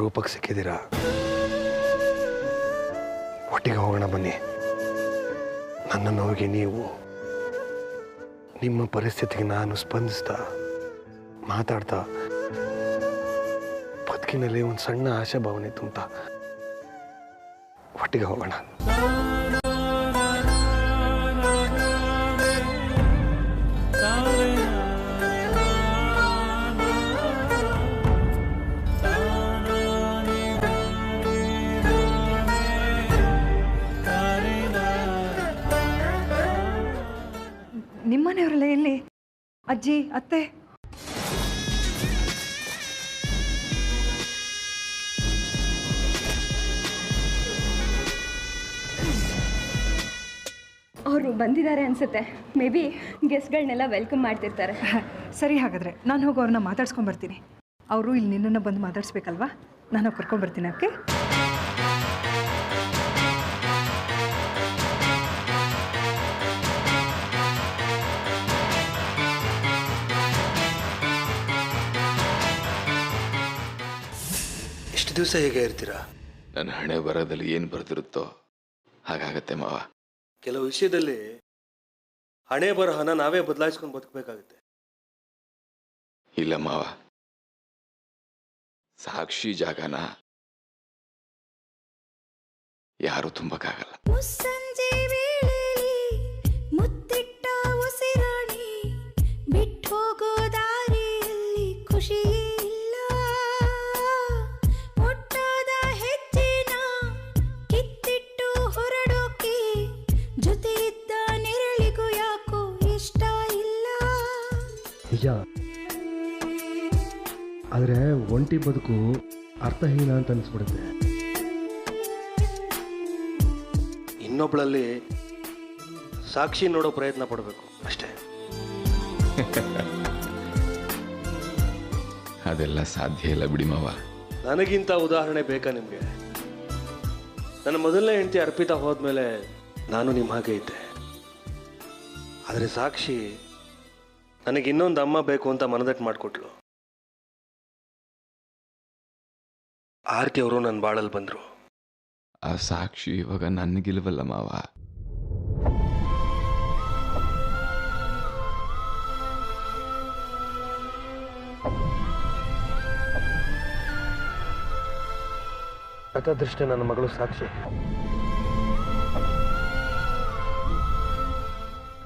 ಅಪರೂಪಕ್ಕೆ ಸಿಕ್ಕಿದ್ದೀರಾ. ಒಟ್ಟಿಗೆ ಹೋಗೋಣ ಬನ್ನಿ. ನನ್ನ ನೋವಿಗೆ ನೀವು, ನಿಮ್ಮ ಪರಿಸ್ಥಿತಿಗೆ ನಾನು ಸ್ಪಂದಿಸ್ತಾ ಮಾತಾಡ್ತಾ ಬದುಕಿನಲ್ಲಿ ಒಂದು ಸಣ್ಣ ಆಶಾ ಭಾವನೆ ತುಂಬ್ತಾ ಒಟ್ಟಿಗೆ ಹೋಗೋಣ. ನಿಮ್ಮನೆಯವರೆಲ್ಲ ಎಲ್ಲಿ? ಅಜ್ಜಿ, ಅತ್ತೆ? ಅವರು ಬಂದಿದ್ದಾರೆ ಅನ್ಸುತ್ತೆ. ಮೇ ಬಿ ಗೆಸ್ಟ್ಗಳನ್ನೆಲ್ಲ ವೆಲ್ಕಮ್ ಮಾಡ್ತಿರ್ತಾರೆ. ಸರಿ, ಹಾಗಾದರೆ ನಾನು ಹೋಗಿ ಅವ್ರನ್ನ ಮಾತಾಡ್ಸ್ಕೊಂಬರ್ತೀನಿ. ಅವರು ಇಲ್ಲಿ ನಿನ್ನನ್ನು ಬಂದು ಮಾತಾಡಿಸ್ಬೇಕಲ್ವಾ? ನಾನು ಕರ್ಕೊಂಬರ್ತೀನಿ. ಓಕೆ? ಎಷ್ಟು ದಿವಸ ಹೇಗೆ ಇರ್ತೀರಾ? ನನ್ನ ಹಣೆ ಬರದಲ್ಲಿ ಏನು ಬರ್ತಿರುತ್ತೋ ಹಾಗಾಗತ್ತೆ ಮಾವ. ಕೆಲವು ವಿಷಯದಲ್ಲಿ ಹಣೆ ಬರಹನ ನಾವೇ ಬದಲಾಯಿಸ್ಕೊಂಡು ಬದುಕಬೇಕಾಗುತ್ತೆ. ಇಲ್ಲ ಮಾವ, ಸಾಕ್ಷಿ ಜಾಗನ ಯಾರು ತುಂಬಕ್ಕಾಗಲ್ಲ. ಮುಸ್ಸಂಜೆ ವೇಳೆಯಲ್ಲಿ ಮುತ್ತಿಟ್ಟ ಉಸಿರಾಣಿ ಬಿಟ್ಟು ಹೋಗೋ ದಾರಿಯಲ್ಲಿ ಖುಷಿ ಇಲ್ಲ. ಒಟ್ಟಾದ ಹೆಜ್ಜೆನ ಕಿತ್ತಿಟ್ಟು ಹೊರಡೋಕೆ ಜೊತೆ ಇದ್ದ ನೆರಳಿಗೂ ಯಾಕೋ ಇಷ್ಟ ಇಲ್ಲ. ನಿಜ, ಆದರೆ ಒಂಟಿ ಬದುಕು ಅರ್ಥಹೀನ ಅಂತ ಅನಿಸ್ಬಿಡುತ್ತೆ. ಇನ್ನೊಬ್ಳಲ್ಲಿ ಸಾಕ್ಷಿ ನೋಡೋ ಪ್ರಯತ್ನ ಪಡಬೇಕು ಅಷ್ಟೇ. ಅದೆಲ್ಲ ಸಾಧ್ಯ ಇಲ್ಲ ಬಿಡಿ ಮಾವ. ನನಗಿಂತ ಉದಾಹರಣೆ ಬೇಕಾ ನಿಮಗೆ? ನನ್ನ ಮೊದಲನೇ ಹೆಂಡತಿ ಅರ್ಪಿತಾ ಹೋದ್ಮೇಲೆ ನಾನು ನಿಮ್ಮ ಹಾಗೆ ಇದ್ದೆ. ಆದರೆ ಸಾಕ್ಷಿ ನನಗೆ ಇನ್ನೊಂದು ಅಮ್ಮ ಬೇಕು ಅಂತ ಮನದಟ್ಟು ಮಾಡಿಕೊಟ್ಲು. ಆರ್ತಿ ಅವರು ನನ್ನ ಬಾಳಲ್ಲಿ ಬಂದರು. ಆ ಸಾಕ್ಷಿ ಇವಾಗ ನನಗಿಲ್ವಲ್ಲ ಮಾವ. ಗತದೃಷ್ಟೇ ನನ್ನ ಮಗಳು ಸಾಕ್ಷಿ.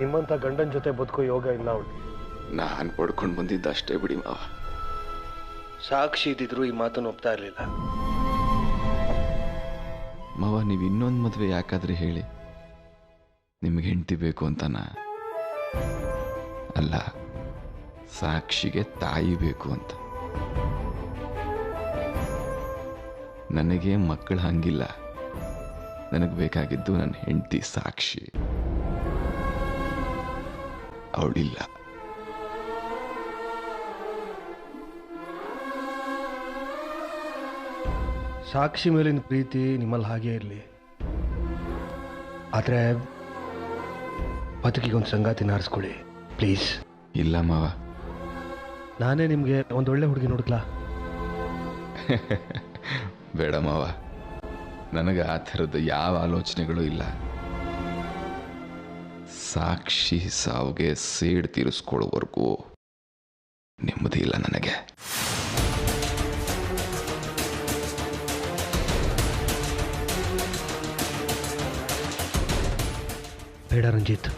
ನಿಮ್ಮಂಥ ಗಂಡನ ಜೊತೆ ಬದುಕೋ ಯೋಗ ಇಲ್ಲ ಅವಳು. ನಾನು ಪಡ್ಕೊಂಡು ಬಂದಿದ್ದಷ್ಟೇ ಬಿಡಿ ಮಾವ. ಸಾಕ್ಷಿ ಇದ್ದಿದ್ರು ಈ ಮಾತನ್ನು ಒಪ್ತಾ ಇರಲಿಲ್ಲ. ಮಾವ, ನೀವು ಇನ್ನೊಂದು ಮದುವೆ ಯಾಕಾದ್ರೆ ಹೇಳಿ? ನಿಮ್ಗೆ ಹೆಂಡತಿ ಬೇಕು ಅಂತನ? ಅಲ್ಲ, ಸಾಕ್ಷಿಗೆ ತಾಯಿ ಬೇಕು ಅಂತ. ನನಗೆ ಮಕ್ಕಳು ಹಂಗಿಲ್ಲ. ನನಗೆ ಬೇಕಾಗಿದ್ದು ನನ್ನ ಹೆಂಡತಿ ಸಾಕ್ಷಿ. ಅವಳಿಲ್ಲ. ಸಾಕ್ಷಿ ಮೇಲಿನ ಪ್ರೀತಿ ನಿಮ್ಮಲ್ಲಿ ಹಾಗೇ ಇರಲಿ. ಆದರೆ ಬದುಕಿಗೊಂದು ಸಂಗಾತಿನ ಆರಿಸ್ಕೊಳ್ಳಿ ಪ್ಲೀಸ್. ಇಲ್ಲ ಮಾವ, ನಾನೇ ನಿಮಗೆ ಒಂದೊಳ್ಳೆ ಹುಡುಗಿ ನೋಡ್ಲಾ? ಬೇಡ ಮಾವ, ನನಗೆ ಆ ಥರದ ಯಾವ ಆಲೋಚನೆಗಳು ಇಲ್ಲ. ಸಾಕ್ಷಿ ಸಾವಿಗೆ ಸೇಡ್ ತೀರಿಸ್ಕೊಳ್ಳೋವರೆಗೂ ನೆಮ್ಮದಿ ಇಲ್ಲ ನನಗೆ. ಬೇಡ ರಂಜಿತ್,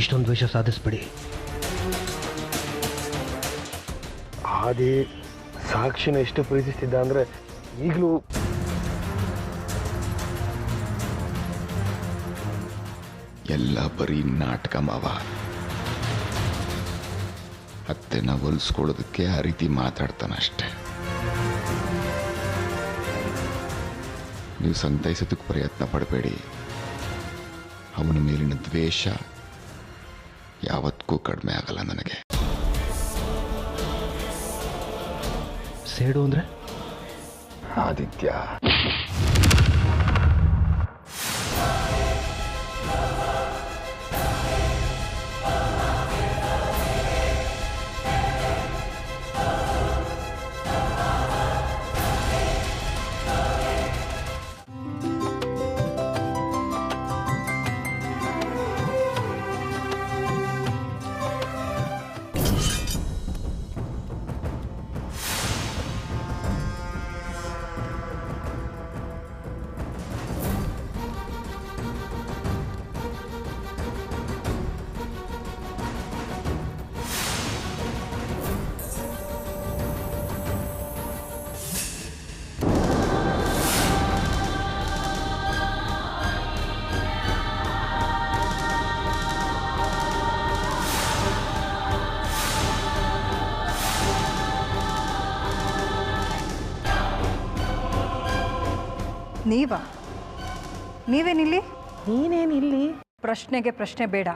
ಇಷ್ಟೊಂದು ದ್ವೇಷ ಸಾಧಿಸ್ಬೇಡಿ. ಆದಿ ಸಾಕ್ಷಿನ ಎಷ್ಟು ಪ್ರೀತಿಸ್ತಿದ್ದ ಅಂದರೆ ಈಗಲೂ ಎಲ್ಲ ಬರೀ ನಾಟಕ ಮಾವ. ಅತ್ತೆನ ಹೊಲಿಸ್ಕೊಳ್ಳೋದಕ್ಕೆ ಆ ರೀತಿ ಮಾತಾಡ್ತಾನಷ್ಟೆ. ನೀವು ಸಂತೈಸೋದಕ್ಕೆ ಪ್ರಯತ್ನ ಪಡಬೇಡಿ. ಅವನ ಮೇಲಿನ ದ್ವೇಷ ಯಾವತ್ತೂ ಕಡಿಮೆ ಆಗಲ್ಲ ನನಗೆ. ಸೇಡು ಅಂದರೆ ಆದಿತ್ಯ, ನೀವೇನಿಲ್ಲಿ? ನೀನೇನಿಲ್ಲಿ? ಪ್ರಶ್ನೆಗೆ ಪ್ರಶ್ನೆ ಬೇಡ.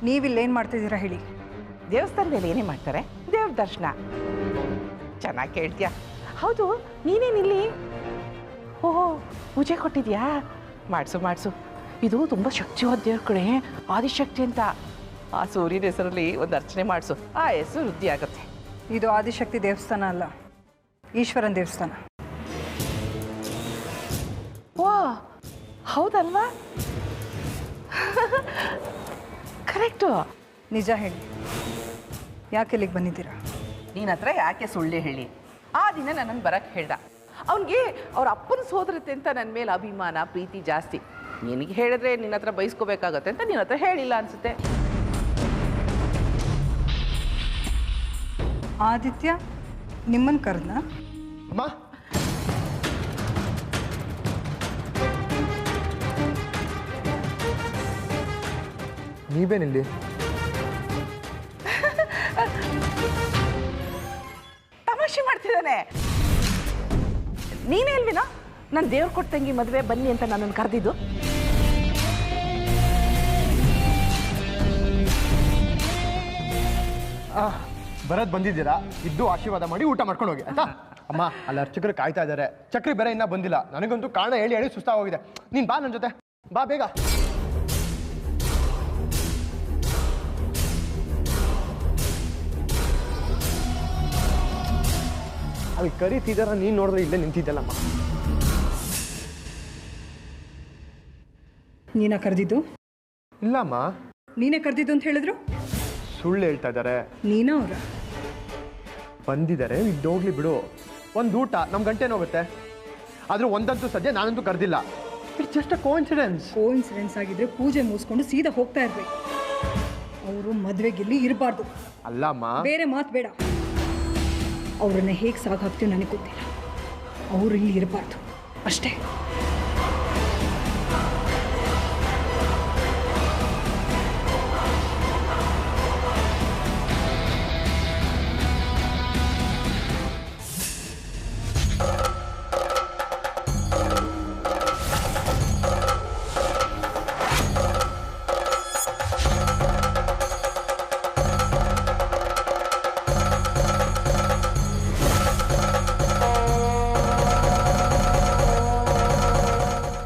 ನೀವಿಲ್ಲೇನು ಮಾಡ್ತಿದ್ದೀರಾ ಹೇಳಿ? ದೇವಸ್ಥಾನದಲ್ಲಿ ಏನೇ ಮಾಡ್ತಾರೆ? ದೇವ್ರ ದರ್ಶನ. ಚೆನ್ನಾಗಿ ಕೇಳ್ತೀಯ. ಹೌದು, ನೀನೇನಿಲ್ಲಿ? ಓಹೋ, ಪೂಜೆ ಕೊಟ್ಟಿದ್ಯಾ? ಮಾಡಿಸು. ಇದು ತುಂಬ ಶಕ್ತಿವಾದ ದೇವ್ರ ಕಡೆ, ಆದಿಶಕ್ತಿ ಅಂತ. ಆ ಸೂರ್ಯನ ಹೆಸರಲ್ಲಿ ಒಂದು ಅರ್ಚನೆ ಮಾಡಿಸು, ಆ ಹೆಸರು ವೃದ್ಧಿ ಆಗುತ್ತೆ. ಇದು ಆದಿಶಕ್ತಿ ದೇವಸ್ಥಾನ ಅಲ್ಲ, ಈಶ್ವರನ ದೇವಸ್ಥಾನ. ಓ, ಹೌದಲ್ವಾ? ಕರೆಕ್ಟು. ನಿಜ ಹೇಳಿ, ಯಾಕೆ ಇಲ್ಲಿಗೆ ಬಂದಿದ್ದೀರಾ? ನಿನ್ನ ಹತ್ರ ಯಾಕೆ ಸುಳ್ಳು ಹೇಳಿ? ಆ ದಿನ ನನ್ನನ್ನು ಬರಕ್ಕೆ ಹೇಳ್ದ. ಅವನಿಗೆ ಅವ್ರ ಅಪ್ಪನ ಸೋದರತೆ ಅಂತ ನನ್ನ ಮೇಲೆ ಅಭಿಮಾನ ಪ್ರೀತಿ ಜಾಸ್ತಿ. ನಿನಗೆ ಹೇಳಿದ್ರೆ ನಿನ್ನ ಹತ್ರ ಬಯಸ್ಕೋಬೇಕಾಗತ್ತೆ ಅಂತ ನಿನ್ನ ಹತ್ರ ಹೇಳಿಲ್ಲ ಅನ್ಸುತ್ತೆ. ಆದಿತ್ಯ ನಿಮ್ಮನ್ನು ಕರೆದ್ನಾ? ಅಮ್ಮ, ನೀವೇನಿಲ್ಲಿ? ತಮಾಷೆ ಮಾಡ್ತಿದ್ದಾನೆ. ನೀನೇ ಅಲ್ವಿನಾ ನನ್ನ ದೇವ್ರ ಕೊಟ್ಟಂಗಿ ಮದುವೆ ಬನ್ನಿ ಅಂತ ನನ್ನನ್ನು ಕರೆದಿದ್ದು? ಬರೋದು ಬಂದಿದ್ದೀರಾ, ಇದ್ದು ಆಶೀರ್ವಾದ ಮಾಡಿ ಊಟ ಮಾಡ್ಕೊಂಡು ಹೋಗಿ ಆಯ್ತಾ? ಅಮ್ಮ, ಅಲ್ಲಿ ಅರ್ಚಕರು ಕಾಯ್ತಾ ಇದ್ದಾರೆ. ಚಕ್ರಿ ಬೇರೆ ಇನ್ನೂ ಬಂದಿಲ್ಲ. ನನಗಂತೂ ಕಾರಣ ಹೇಳಿ ಸುಸ್ತಾಗೋಗಿದೆ. ನೀನು ಬಾ ನನ್ನ ಜೊತೆ, ಬಾ ಬೇಗ. ಅಲ್ಲಿ ಕರೀತಿದ್ದಾರ, ನೀನು ನೋಡಿದ್ರೆ ಇಲ್ಲೇ ನಿಂತಿದ್ದಲ್ಲಮ್ಮ. ನೀನಾ ಕರೆದಿದ್ದು? ಇಲ್ಲಮ್ಮ, ನೀನೇ ಕರೆದಿದ್ದು ಅಂತ ಹೇಳಿದ್ರು. ಸುಳ್ಳು ಹೇಳ್ತಾ ಇದ್ದಾರೆ. ನೀನಾ ಅವರ? ಬಂದಿದ್ದಾರೆ, ಇದ್ದೋಗ್ಲಿ ಬಿಡು. ಒಂದು ಊಟ ನಮ್ಮ ಗಂಟೆನ ಹೋಗುತ್ತೆ. ಆದ್ರೆ ಒಂದಂತೂ ಸದ್ಯ ನಾನಂತೂ ಕರೆದಿಲ್ಲ. ಇಟ್ಸ್ ಜಸ್ಟ್ ಅ ಕೋಇನ್ಸಿಡೆನ್ಸ್ ಆಗಿದ್ರೆ ಪೂಜೆ ಮುಗಿಸ್ಕೊಂಡು ಸೀದಾ ಹೋಗ್ತಾ ಇರ್ಬೇಕು. ಅವರು ಮದುವೆಗಿಲ್ಲಿ ಇರಬಾರ್ದು. ಅಲ್ಲಮ್ಮ, ಬೇರೆ ಮಾತು ಬೇಡ. ಅವ್ರನ್ನ ಹೇಗೆ ಸಾಗ ಹಾಕ್ತೀವಿ ನನಗೆ ಗೊತ್ತಿಲ್ಲ. ಅವರು ಇಲ್ಲಿ ಇರಬಾರ್ದು ಅಷ್ಟೇ.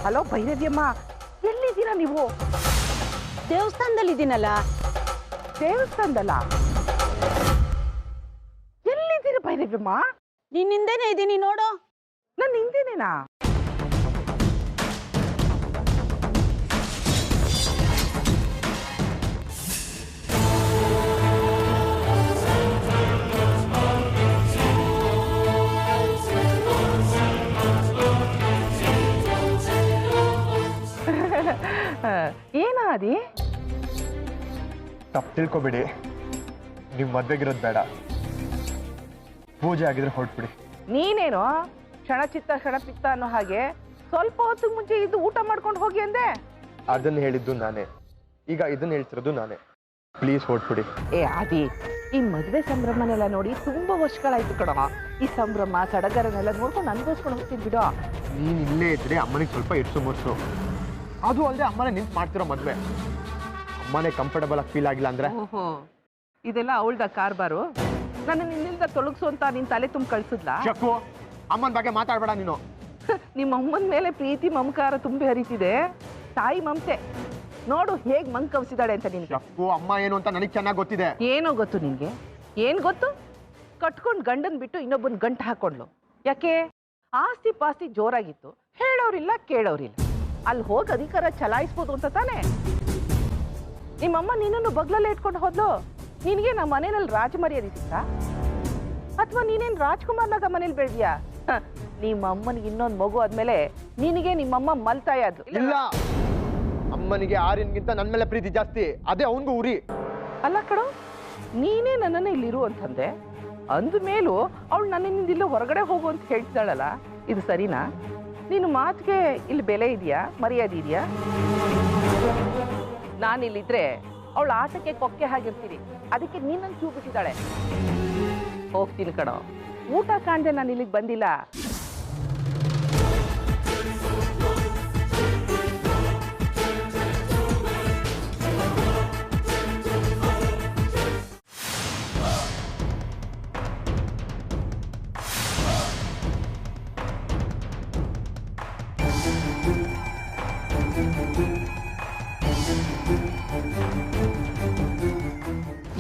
ಹಲೋ ಭೈರವ್ಯಮ್ಮ, ಎಲ್ಲಿದ್ದೀರಾ ನೀವು? ದೇವಸ್ಥಾನದಲ್ಲಿದ್ದೀನಲ್ಲ. ದೇವಸ್ಥಾನದಲ್ಲ? ಎಲ್ಲಿದ್ದೀರಾ ಭೈರವ್ಯಮ್ಮ? ನಿನ್ನ ಹಿಂದೆನೇ ಇದ್ದೀನಿ ನೋಡು. ನನ್ನ ಹಿಂದೆನೇನಾ? ಏನಾದಿ? ತಪ್ಪು ತಿಳ್ಕೊಬೇಡಿ. ನೀವು ಮದ್ವೆಗಿರೋದು ಬೇಡ. ಪೂಜೆ ಆಗಿದ್ರೆ ಹೊರಟ್ಬಿಡಿ. ನೀನೇನು ಕ್ಷಣಚಿತ್ತ ಕ್ಷಣಪಿತ್ತ ಅನ್ನೋ ಹಾಗೆ ಸ್ವಲ್ಪ ಹೊತ್ತು ಮುಂಚೆ ಇದ್ದು ಊಟ ಮಾಡ್ಕೊಂಡು ಹೋಗಿ ಅಂದೆ. ಅದನ್ನ ಹೇಳಿದ್ದು ನಾನೇ, ಈಗ ಇದನ್ನ ಹೇಳ್ತಿರೋದು ನಾನೇ. ಪ್ಲೀಸ್ ಹೊರಟ್ಬಿಡಿ. ಏ ಆದಿ, ಈ ಮದುವೆ ಸಂಭ್ರಮನೆಲ್ಲ ನೋಡಿ ತುಂಬಾ ವರ್ಷಗಳಾಯ್ತು ಕಣ. ಈ ಸಂಭ್ರಮ ಸಡಗರನೆಲ್ಲ ನೋಡ್ಕೊಂಡು ಅನ್ಭವಿಸ್ಕೊಂಡು ಹೋಗ್ತೀನಿ ಬಿಡು. ನೀನು ಇಲ್ಲೇ ಇದ್ರೆ ಅಮ್ಮನಿಗೆ ಸ್ವಲ್ಪ ಇಡ್ಸು ಮುರ್ಸು. ಅದು ಅಲ್ಲದೆ ಅಮ್ಮನೇ ನಿಂತು ಮಾಡ್ತಿರೋ ಮದುವೆ. ಅಮ್ಮನೇ ಕಂಫರ್ಟಬಲ್ ಆಗಿ ಫೀಲ್ ಆಗಿಲ್ಲ ಅಂದ್ರೆ? ಓಹೋ, ಇದೆಲ್ಲ ಅವಳ್ದ ಕಾರ್ಬಾರು. ನನ್ನ ನಿನ್ನಿಂದ ತೊಳಗಿಸು ಅಂತ ನಿನ್ ತಲೆ ತುಂಬ ಕಳ್ಸಿದ್ಲ? ಶಕ್ಕು, ಅಮ್ಮನ ಬಗ್ಗೆ ಮಾತಾಡ್ಬೇಡ ನೀನು. ನಿಮ್ಮ ಅಮ್ಮನ ಮೇಲೆ ಪ್ರೀತಿ ಮಮಕಾರ ತುಂಬಿ ಹರಿತಿದೆ. ತಾಯಿ ಮಮತೆ ನೋಡು ಹೇಗ್ ಮಂಗ್ ಕವ್ಸಿದಾಳೆ ಅಂತ ನಿನ್ಗೆ. ಶಕ್ಕು, ಅಮ್ಮ ಏನು ಅಂತ ನನಗೆ ಚೆನ್ನಾಗಿ ಗೊತ್ತಿದೆ. ಏನೋ ಗೊತ್ತು ನಿನ್ಗೆ? ಏನ್ ಗೊತ್ತು? ಕಟ್ಕೊಂಡು ಗಂಡನ್ ಬಿಟ್ಟು ಇನ್ನೊಬ್ಬನ್ ಗಂಟು ಹಾಕೊಂಡ್ಲು. ಯಾಕೆ? ಆಸ್ತಿ ಪಾಸ್ತಿ ಜೋರಾಗಿತ್ತು, ಹೇಳೋರಿಲ್ಲ ಕೇಳೋರಿಲ್ಲ. ಅಲ್ಲಿ ಹೋಗಿ ಅಧಿಕಾರ ಚಲಾಯಿಸ್ಬೋದು ಅಂತ ತಾನೆ. ನಿಮ್ಮಮ್ಮ ನಿನ್ನನ್ನು ಬಗ್ಲಲ್ಲೇ ಇಟ್ಕೊಂಡು ಹೋದ್ಲು. ನಿನಗೆ ನಮ್ಮ ಮನೆಯಲ್ಲಿ ರಾಜಮರ್ಯಾದೆ ಸಿಕ್ತಾ? ಅಥವಾ ನೀನೇನು ರಾಜ್ಕುಮಾರ್ನಾಗ ಮನೇಲಿ ಬೆಳೆದ್ಯಾ? ನಿಮ್ಮ ಅಮ್ಮನಿಗೆ ಇನ್ನೊಂದು ಮಗು ಆದ್ಮೇಲೆ ನಿನಗೆ ನಿಮ್ಮಮ್ಮ ಮಲ್ತಾಯ ಆದ್ಲು. ಇಲ್ಲ, ಅಮ್ಮನಿಗೆ ಆರ್ಯನ್ಗಿಂತ ನನ್ನ ಮೇಲೆ ಪ್ರೀತಿ ಜಾಸ್ತಿ. ಅದೇ ಅವನಿಗೂ ಉರಿ. ಅಲ್ಲ ಕಣೋ, ನೀನೇ ನನ್ನನ್ನು ಇಲ್ಲಿರು ಅಂತಂದೆ. ಅಂದ ಮೇಲೂ ಅವಳು ನನ್ನಿಂದ ಇಲ್ಲಿ ಹೊರಗಡೆ ಹೋಗು ಅಂತ ಹೇಳ್ತಿದ್ದಾಳಲ್ಲ, ಇದು ಸರಿನಾ? ನೀನು ಮಾತಿಗೆ ಇಲ್ಲಿ ಬೆಲೆ ಇದೆಯಾ, ಮರ್ಯಾದೆ ಇದೆಯಾ? ನಾನಿಲ್ಲಿದ್ರೆ ಅವಳು ಆಟಕ್ಕೆ ಕೊಕ್ಕೆ ಹಾಗಿರ್ತೀನಿ. ಅದಕ್ಕೆ ನೀನನ್ನು ಚೂ ಬಿಟ್ಟಿದ್ದಾಳೆ. ಹೋಗ್ತೀನಿ ಕಣೋ, ಊಟ ಕಾಣ್ದೆ ನಾನು ಇಲ್ಲಿಗೆ ಬಂದಿಲ್ಲ.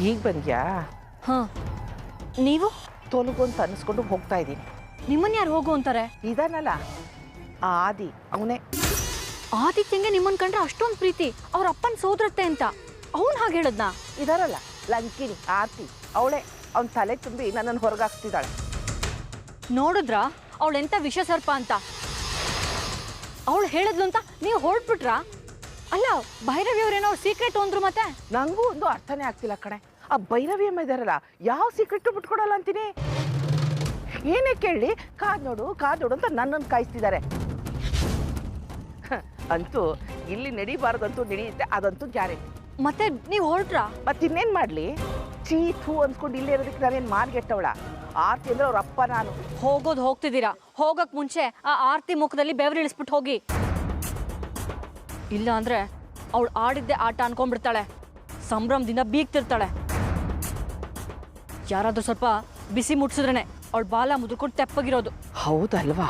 ಈಗ ಬಂದ್ಯಾ? ಹಾಂ, ನೀವು ತೊಲಗೊಂತ ಅನಿಸ್ಕೊಂಡು ಹೋಗ್ತಾ ಇದ್ದೀನಿ. ನಿಮ್ಮನ್ನ ಯಾರು ಹೋಗು ಅಂತಾರೆ? ಇದಾನಲ್ಲ ಆ ಆದಿ, ಅವನೇ. ಆದಿತ್ಯಂಗೆ ನಿಮ್ಮನ್ನ ಕಂಡ್ರೆ ಅಷ್ಟೊಂದು ಪ್ರೀತಿ, ಅವ್ರ ಅಪ್ಪನ ಸೋದರತ್ತೆ ಅಂತ ಅವನು ಹಾಗೆ ಹೇಳದ್ನಾ? ಇದಾರಲ್ಲ ಲಂಕಿನಿ, ಆರ್ತಿ, ಅವಳೇ ಅವ್ನ ತಲೆ ತುಂಬಿ ನನ್ನನ್ನು ಹೊರಗಾಕ್ತಿದ್ದಾಳೆ. ನೋಡಿದ್ರಾ ಅವಳೆಂತ ವಿಷ ಸರ್ಪ ಅಂತ? ಅವಳು ಹೇಳಿದ್ಲು ಅಂತ ನೀವು ಹೊರಟ್ಬಿಟ್ರಾ? ಅಲ್ಲ, ಭೈರವಿ ಅವ್ರೇನೋ ಸೀಕ್ರೆಟ್ ಅಂದ್ರು ಮತ್ತೆ? ನಂಗೂ ಒಂದು ಅರ್ಥನೇ ಆಗ್ತಿಲ್ಲ ಕಣೆ. ಆ ಭೈರವಿ ಅಮ್ಮ ಇದಾರಲ್ಲ, ಯಾವ ಸೀಕ್ರೆಟ್ ಬಿಟ್ಕೊಡಲ್ಲ ಅಂತೀನಿ. ಏನೇ ಕೇಳಿ ಕಾದ್ ನೋಡು ಅಂತ ನನ್ನನ್ನು ಕಾಯಿಸ್ತಿದ್ದಾರೆ. ಅಂತೂ ಇಲ್ಲಿ ನಡಿಬಾರ್ದಂತೂ ನಡೆಯುತ್ತೆ, ಅದಂತೂ ಗ್ಯಾರಂಟಿ. ಮತ್ತೆ ನೀವು ಹೊರಟ್ರಾ? ಮತ್ತಿನ್ನೇನು ಮಾಡಲಿ? ಚೀತು ಅನ್ಸ್ಕೊಂಡು ಇಲ್ಲೇ ಇರೋದಕ್ಕೆ ನಾನೇನು ಮಾರ್ಗೆಟ್ಟವಳ? ಆರ್ತಿ ಅಂದ್ರೆ ಅವ್ರ ಅಪ್ಪ ನಾನು. ಹೋಗೋದು ಹೋಗ್ತಿದ್ದೀರಾ, ಹೋಗಕ್ ಮುಂಚೆ ಆ ಆರ್ತಿ ಮುಖದಲ್ಲಿ ಬೆವರಿಳಿಸ್ಬಿಟ್ಟು ಹೋಗಿ. ಇಲ್ಲ ಅಂದ್ರೆ ಅವಳು ಆಡಿದ್ದೆ ಆಟ ಅನ್ಕೊಂಡ್ಬಿಡ್ತಾಳೆ, ಸಂಭ್ರಮದಿಂದ ಬೀಗ್ತಿರ್ತಾಳೆ. ಯಾರಾದ್ರೂ ಸ್ವಲ್ಪ ಬಿಸಿ ಮುಟ್ಸಿದ್ರೇನೆ ಅವಳು ಬಾಲ ಮುದ್ಕೊಂಡು ತೆಪ್ಪಗಿರೋದು. ಹೌದಲ್ವಾ?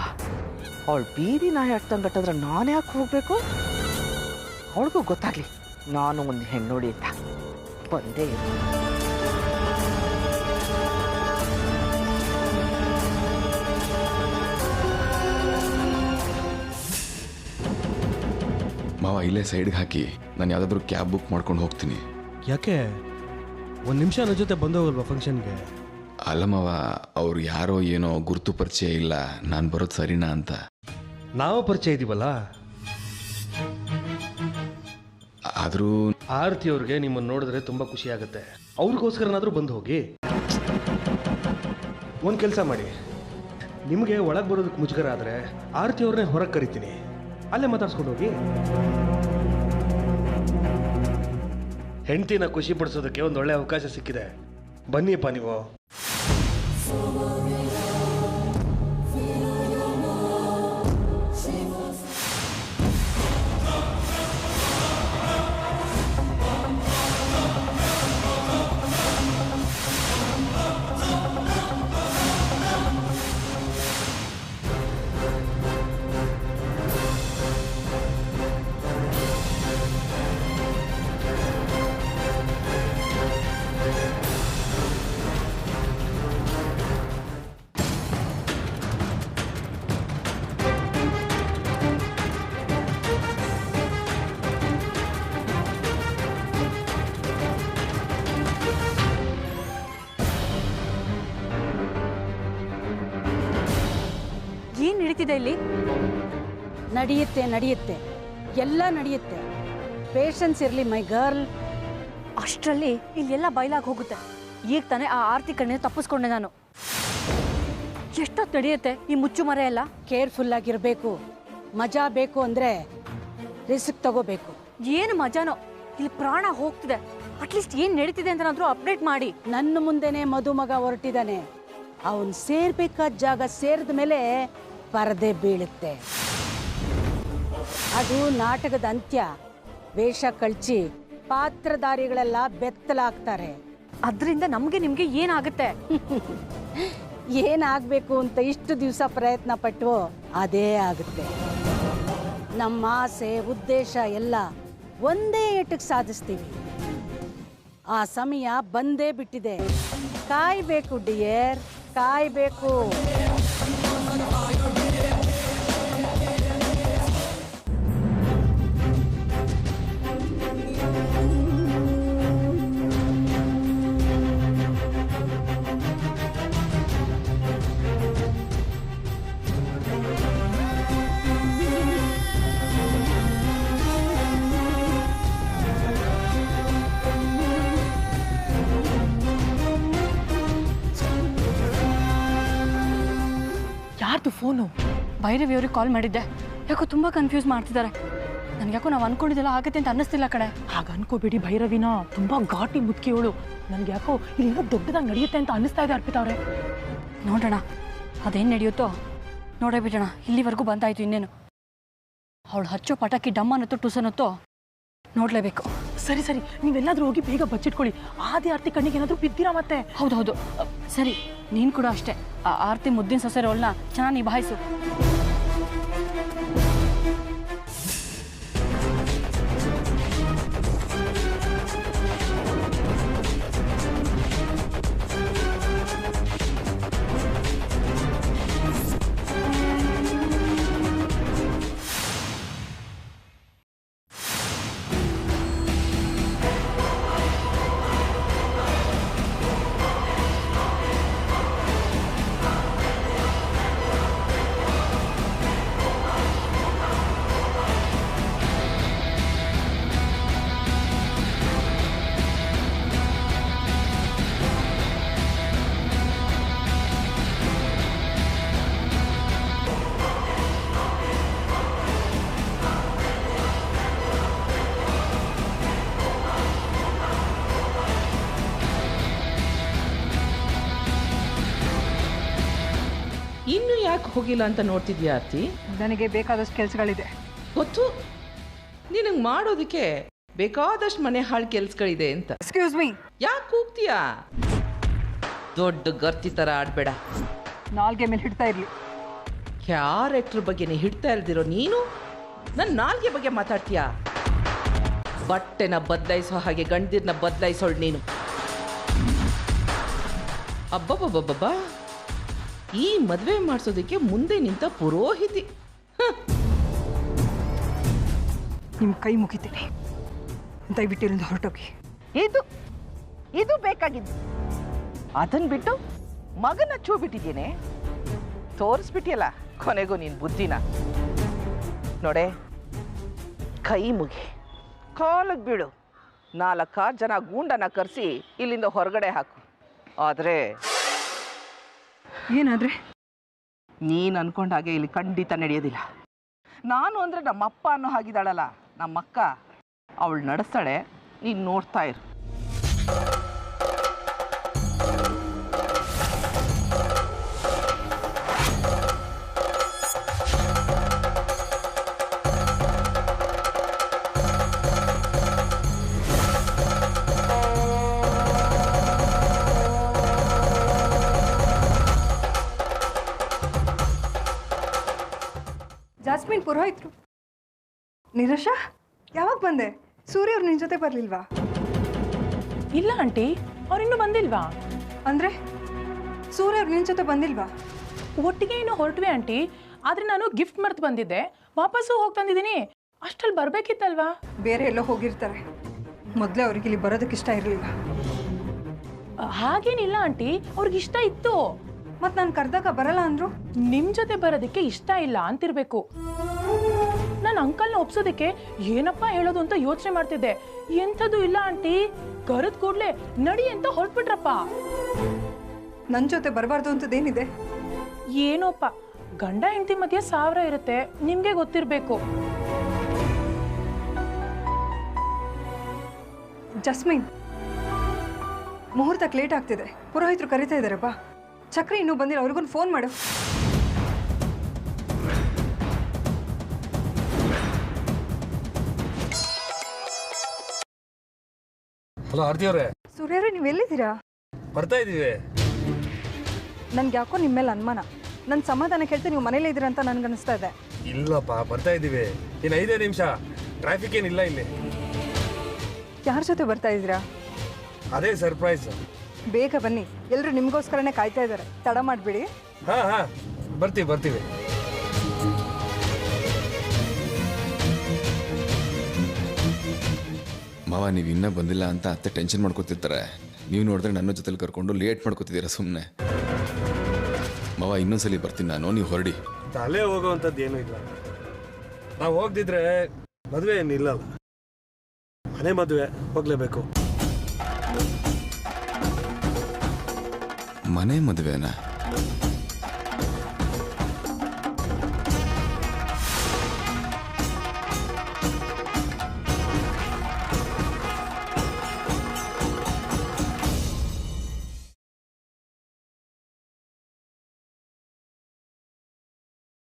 ಅವಳು ಬೀದಿ ನಾಯಿ ಆಡ್ತಂಗಟ್ಟಂದ್ರೆ ನಾನು ಯಾಕೆ ಹೋಗ್ಬೇಕು? ಅವಳಿಗೂ ಗೊತ್ತಾಗ್ಲಿ ನಾನು ಒಂದು ಹೆಣ್ಣೋಡಿ ಅಂತ. ಬಂದೇ ಮಾವ ಇಲ್ಲೇ ಸೈಡ್ಗೆ ಹಾಕಿ, ನಾನು ಯಾವುದಾದ್ರೂ ಕ್ಯಾಬ್ ಬುಕ್ ಮಾಡ್ಕೊಂಡು ಹೋಗ್ತೀನಿ. ಯಾಕೆ? ಒಂದು ನಿಮಿಷ ನನ್ನ ಜೊತೆ ಬಂದೋಗಲ್ವಾ ಫಂಕ್ಷನ್ಗೆ? ಅಲ್ಲ ಮಾವ, ಅವ್ರು ಯಾರೋ ಏನೋ ಗುರುತು ಪರಿಚಯ ಇಲ್ಲ, ನಾನು ಬರೋದು ಸರಿನಾ ಅಂತ. ನಾವು ಪರಿಚಯ ಇದೀವಲ್ಲ. ಆದರೂ ಆರತಿ ಅವ್ರಿಗೆ ನಿಮ್ಮನ್ನು ನೋಡಿದ್ರೆ ತುಂಬ ಖುಷಿ ಆಗುತ್ತೆ. ಅವ್ರಿಗೋಸ್ಕರನಾದರೂ ಬಂದು ಹೋಗಿ. ಒಂದು ಕೆಲಸ ಮಾಡಿ, ನಿಮಗೆ ಒಳಗೆ ಬರೋದಕ್ಕೆ ಮುಜುಗರ ಆದರೆ ಆರತಿ ಅವ್ರನ್ನೇ ಹೊರಗೆ ಕರಿತೀನಿ, ಅಲ್ಲೇ ಮಾತಾಡ್ಸ್ಕೊಂಡು ಹೋಗಿ. ಹೆಂಡತಿನ ಖುಷಿ ಪಡಿಸೋದಕ್ಕೆ ಒಂದು ಒಳ್ಳೆ ಅವಕಾಶ ಸಿಕ್ಕಿದೆ, ಬನ್ನಿಪ್ಪ ನೀವು. ಏನ್ ನಡೀತಿದೆ ಇಲ್ಲಿ? ನಡೆಯುತ್ತೆ, ಎಲ್ಲ ನಡೆಯುತ್ತೆ. ಪೇಷನ್ಸ್ ಇರಲಿ ಮೈ ಗರ್ಲ್. ಅಷ್ಟರಲ್ಲಿ ಇಲ್ಲೆಲ್ಲ ಬಯಲಾಗಿ ಹೋಗುತ್ತೆ. ಈಗ ತಾನೇ ಆ ಆರ್ತಿ ಕಣ್ಣಿಂದ ತಪ್ಪಿಸ್ಕೊಂಡೆ ನಾನು. ಎಷ್ಟೊತ್ತು ನಡೆಯುತ್ತೆ ಈ ಮುಚ್ಚು ಮರೆ ಎಲ್ಲ? ಕೇರ್ಫುಲ್ ಆಗಿರಬೇಕು. ಮಜಾ ಬೇಕು ಅಂದ್ರೆ ರಿಸ್ಕ್ ತಗೋಬೇಕು. ಏನು ಮಜಾನೋ, ಇಲ್ಲಿ ಪ್ರಾಣ ಹೋಗ್ತಿದೆ. ಅಟ್ಲೀಸ್ಟ್ ಏನ್ ನಡೀತಿದೆ ಅಂತನಾದ್ರೂ ಅಪ್ಡೇಟ್ ಮಾಡಿ. ನನ್ನ ಮುಂದೆನೆ ಮದುಮಗ ಹೊರಟಿದ್ದಾನೆ. ಅವನ್ ಸೇರ್ಬೇಕಾದ ಜಾಗ ಸೇರಿದ ಮೇಲೆ ಪರದೆ ಬೀಳುತ್ತೆ. ಅದು ನಾಟಕದ ಅಂತ್ಯ. ವೇಷ ಕಳ್ಚಿ ಪಾತ್ರಧಾರಿಗಳೆಲ್ಲ ಬೆತ್ತಲಾಗ್ತಾರೆ. ಅದರಿಂದ ನಿಮ್ಗೆ ಏನಾಗುತ್ತೆ? ಏನಾಗಬೇಕು ಅಂತ ಇಷ್ಟು ದಿವಸ ಪ್ರಯತ್ನ ಪಟ್ಟು ಅದೇ ಆಗುತ್ತೆ. ನಮ್ಮ ಆಸೆ ಉದ್ದೇಶ ಎಲ್ಲ ಒಂದೇ ಏಟಕ್ಕೆ ಸಾಧಿಸ್ತೀವಿ. ಆ ಸಮಯ ಬಂದೇ ಬಿಟ್ಟಿದೆ. ಕಾಯ್ಬೇಕು ಡಿಯರ್, ಕಾಯ್ಬೇಕು. ಯಾರ್ದು ಫೋನು? ಭೈರವಿ ಅವ್ರಿಗೆ ಕಾಲ್ ಮಾಡಿದ್ದೆ. ಯಾಕೋ ತುಂಬ ಕನ್ಫ್ಯೂಸ್ ಮಾಡ್ತಿದ್ದಾರೆ. ನನಗ್ಯಾಕೋ ನಾವು ಅನ್ಕೊಂಡಿದ್ದೆಲ್ಲ ಆಗುತ್ತೆ ಅಂತ ಅನ್ನಿಸ್ತಿಲ್ಲ ಕಡೆ. ಹಾಗ ಅನ್ಕೋಬೇಡಿ ಭೈರವಿನ, ತುಂಬಾ ಘಾಟಿ ಮುದುಕಿಯವಳು. ನನ್ಗೆ ಯಾಕೋ ಇಲ್ಲೆಲ್ಲ ದೊಡ್ಡದಾಗಿ ನಡೆಯುತ್ತೆ ಅಂತ ಅನ್ನಿಸ್ತಾ ಇದೆ ಅರ್ಪಿತಾ ಅವರೇ. ನೋಡೋಣ ಅದೇನು ನಡೆಯುತ್ತೋ ನೋಡೇ ಬಿಡೋಣ. ಇಲ್ಲಿವರೆಗೂ ಬಂದಾಯ್ತು, ಇನ್ನೇನು ಅವಳು ಹಚ್ಚೋ ಪಟಾಕಿ ಡಮ್ಮನತ್ತೋ ಟುಸನತ್ತೋ ನೋಡ್ಲೇಬೇಕು. ಸರಿ ಸರಿ, ನೀವೆಲ್ಲಾದ್ರೂ ಹೋಗಿ ಬೇಗ ಬಚ್ಚಿಟ್ಕೊಳ್ಳಿ. ಆದಿ ಆರ್ತಿ ಕಣ್ಣಿಗೆ ಏನಾದರೂ ಬಿದ್ದಿರಾ ಮತ್ತೆ? ಹೌದು ಸರಿ, ನೀನು ಕೂಡ ಅಷ್ಟೇ. ಆ ಆರ್ತಿ ಮುದ್ದಿನ ಸೊಸೆ ರೋಲ್ನ ಚೆನ್ನಾಗಿ ನಿಭಾಯಿಸು. ಹೋಗಿಲ್ಲ ಅಂತ ನೋಡ್ತಿದ್ಯಾ ಆರ್ತಿ? ನನಗೆ ಬೇಕಾದಷ್ಟು ಕೆಲಸಗಳಿದೆ. ಗೊತ್ತು, ನಿನಗೆ ಮಾಡೋದಕ್ಕೆ ಬೇಕಾದಷ್ಟು ಮನೆ ಹಾಳು ಕೆಲ್ಸಗಳಿದೆ ಅಂತ. Excuse me. ಯಾಕೆ ಕೂಗ್ತೀಯಾ? ದೊಡ್ಡ ಗರ್ತಿ ಥರ ಆಡಬೇಡ. ನಾಲ್ಗೆ ಮೇಲೆ ಹಿಡ್ತಾ ಇರಲಿ. ಕ್ಯಾರೆಕ್ಟರ್ ಬಗ್ಗೆನೇ ಹಿಡ್ತಾ ಇಲ್ದಿರೋ ನೀನು ನನ್ನ ನಾಲ್ಗೆ ಬಗ್ಗೆ ಮಾತಾಡ್ತೀಯಾ? ಬಟ್ಟೆನ ಬದಲಾಯಿಸೋ ಹಾಗೆ ಗಂಡಿರ್ನ ಬದಲಾಯಿಸೋಳು ನೀನು. ಅಬ್ಬಬ್ಬಬ್ಬಬ್ಬ, ಈ ಮದುವೆ ಮಾಡಿಸೋದಕ್ಕೆ ಮುಂದೆ ನಿಂತ ಪುರೋಹಿತಿ. ನಿಮ್ಮ ಕೈ ಮುಗಿತೀನಿ, ದಯವಿಟ್ಟು ಇಲ್ಲಿಂದ ಹೊರಟೋಗಿ. ಇದು ಬೇಕಾಗಿದ್ದು. ಅದನ್ನ ಬಿಟ್ಟು ಮಗನ ಚೂ ಬಿಟ್ಟಿದ್ದೇನೆ. ತೋರಿಸ್ಬಿಟ್ಟಿಯಲ್ಲ ಕೊನೆಗೂ ನೀನು ಬುದ್ಧಿನ. ನೋಡೆ, ಕೈ ಮುಗಿ, ಕಾಲಿಗೆ ಬೀಳು. 4 ಜನ ಗೂಂಡನ ಕರೆಸಿ ಇಲ್ಲಿಂದ ಹೊರಗಡೆ ಹಾಕು. ಆದರೆ ಏನಾದ್ರೆ ನೀನು ಅನ್ಕೊಂಡಾಗೆ ಇಲ್ಲಿ ಖಂಡಿತ ನಡೆಯೋದಿಲ್ಲ. ನಾನು ಅಂದರೆ ನಮ್ಮಪ್ಪ ಅನ್ನೋ ಹಾಗಿದ್ದಾಳಲ್ಲ ನಮ್ಮಕ್ಕ, ಅವಳು ನಡೆಸ್ತಾಳೆ, ನೀನು ನೋಡ್ತಾ ಇರು. ಜಾಸ್ಮಿನ್ ಪುರೋಹಿತ್ರು. ನಿರಶಾ, ಯಾವಾಗ ಬಂದೆ? ಸೂರ್ಯ ಅವ್ರು ನಿನ್ನ ಜೊತೆ ಬರಲಿಲ್ವಾ? ಇಲ್ಲ ಆಂಟಿ, ಅವ್ರಿನ್ನೂ ಬಂದಿಲ್ವಾ? ಅಂದರೆ ಸೂರ್ಯ ಅವ್ರು ನಿನ್ನ ಜೊತೆ ಬಂದಿಲ್ವಾ? ಒಟ್ಟಿಗೆ ಇನ್ನೂ ಹೊರಟ್ವಿ ಆಂಟಿ, ಆದರೆ ನಾನು ಗಿಫ್ಟ್ ಮರ್ತು ಬಂದಿದ್ದೆ, ವಾಪಸ್ಸು ಹೋಗಿ ತಂದಿದ್ದೀನಿ. ಅಷ್ಟಲ್ಲಿ ಬರಬೇಕಿತ್ತಲ್ವಾ? ಬೇರೆ ಎಲ್ಲೋ ಹೋಗಿರ್ತಾರೆ. ಮೊದಲೇ ಅವ್ರಿಗೆ ಇಲ್ಲಿ ಬರೋದಕ್ಕೆ ಇಷ್ಟ ಇರಲಿಲ್ಲ. ಹಾಗೇನಿಲ್ಲ ಆಂಟಿ, ಅವ್ರಿಗೆ ಇಷ್ಟ ಇತ್ತು. ಮತ್ತು ನಾನು ಕರೆದಾಗ ಬರಲ್ಲ ಅಂದರು. ನಿಮ್ಮ ಜೊತೆ ಬರೋದಕ್ಕೆ ಇಷ್ಟ ಇಲ್ಲ ಅಂತಿರ್ಬೇಕು. ನಾನು ಅಂಕಲ್ನ ಒಪ್ಸೋದಕ್ಕೆ ಏನಪ್ಪ ಹೇಳೋದು ಅಂತ ಯೋಚನೆ ಮಾಡ್ತಿದ್ದೆ. ಎಂಥದ್ದು ಇಲ್ಲ ಆಂಟಿ, ಕರೆದ ಕೂಡಲೇ ನಡಿ ಅಂತ ಹೊರಟ್ಬಿಟ್ರಪ್ಪ. ನನ್ನ ಜೊತೆ ಬರಬಾರ್ದು ಅಂತದೇನಿದೆ? ಏನೋಪ್ಪ, ಗಂಡ ಹೆಂಡತಿ ಮಧ್ಯೆ 1000 ಇರುತ್ತೆ, ನಿಮಗೆ ಗೊತ್ತಿರಬೇಕು. ಜಸ್ಮಿನ್, ಮುಹೂರ್ತಕ್ಕೆ ಲೇಟ್ ಆಗ್ತಿದೆ, ಪುರೋಹಿತರು ಕರೀತಾ ಇದ್ದಾರಪ್ಪ. ಚಕ್ರಿ ಇನ್ನೂ ಬಂದಿಲ್ಲ, ಅವ್ರಿಗೊಂದು ಫೋನ್ ಮಾಡು. ಹಲೋ ಆರತಿ ಅವರೇ. ಸೂರ್ಯರೇ, ನೀವು ಎಲ್ಲಿದ್ದೀರಾ? ಬರ್ತಾ ಇದ್ದೀವಿ. ನನ್ಗೆ ಯಾಕೋ ನಿಮ್ಮ ಮೇಲೆ ಅನುಮಾನ. ನನ್ನ ಸಮಾಧಾನ ಕೇಳ್ತಾ ನೀವು ಮನೇಲೇ ಇದ್ದೀರಾ ಅಂತ ನನಗನ್ನಿಸ್ತಾ ಇದೆ. ಇಲ್ಲಪ್ಪ, ಬರ್ತಾ ಇದ್ದೀವಿ. ಇನ್ನು 5 ನಿಮಿಷ, ಟ್ರಾಫಿಕ್ ಏನಿಲ್ಲ ಇಲ್ಲಿ. ಯಾರ ಜೊತೆ ಬರ್ತಾ ಇದ್ದೀರಾ? ಅದೇ ಸರ್ಪ್ರೈಸ್. ಬೇಗ ಬನ್ನಿ, ಎಲ್ಲರೂ ನಿಮಗೋಸ್ಕರನೇ ಕಾಯ್ತಾ ಇದ್ದಾರೆ. ತಡ ಮಾಡಿಬಿಡಿ. ಹಾಂ, ಬರ್ತೀವಿ. ಮಾವ, ನೀವು ಇನ್ನೂ ಬಂದಿಲ್ಲ ಅಂತ ಅತ್ತೆ ಟೆನ್ಷನ್ ಮಾಡ್ಕೊತಿರ್ತಾರೆ. ನೀವು ನೋಡಿದ್ರೆ ನನ್ನ ಜೊತೆಲಿ ಕರ್ಕೊಂಡು ಲೇಟ್ ಮಾಡ್ಕೊತಿದ್ದೀರಾ ಸುಮ್ಮನೆ. ಮಾವ, ಇನ್ನೊಂದ್ಸಲಿ ಬರ್ತೀನಿ ನಾನು, ನೀವು ಹೊರಡಿ. ತಲೆ ಹೋಗೋವಂಥದ್ದು ಏನೂ ಇಲ್ಲ. ನಾವು ಹೋಗ್ದಿದ್ರೆ ಮದುವೆ ಏನಿಲ್ಲಲ್ಲ. ಮನೆ ಮದುವೆ ಹೋಗ್ಲೇಬೇಕು. ಮನೆ ಮದುವೆನಾ?